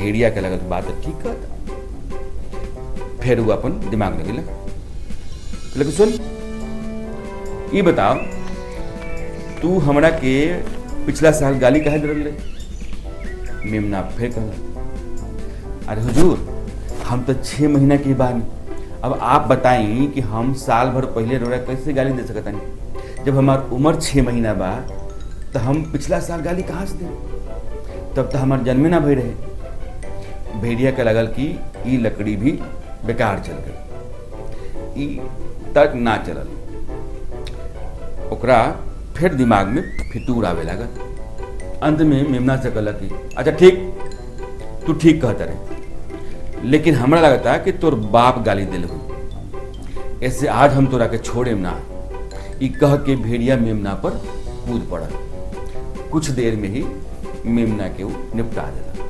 भेड़िया के लगल बात ठीक कहता। फिर वो अपन दिमाग लगे लेकिन सुन ये बताओ तू हमरा के पिछला साल गाली काहे दे रहे? मेमना फिर कहला अरे हुजूर हम तो 6 महीना के बाद, अब आप बताई कि हम साल भर पहले रोड़ा कैसे गाली दे सकता नहीं? जब हमार उम्र 6 महीना बा तो हम पिछला साल गाली कहाँ से दे? तब तो हमार जन्मे ना भई रहे। भेड़िया के लगल कि ई लकड़ी भी बेकार चल गई, ई तर्क ना चलल। ओकरा फिर दिमाग में फितूर आवे लागल। अंत में मेमना से कहला कि अच्छा ठीक, तू ठीक कहता रहे, लेकिन हमरा लगता कि तोर बाप गाली दिल हुई, ऐसे आज हम तोरा के छोड़ेम ना। ई कह के भेड़िया मेमना पर कूद पड़ल। कुछ देर में ही मेमना के वो निपटा देला।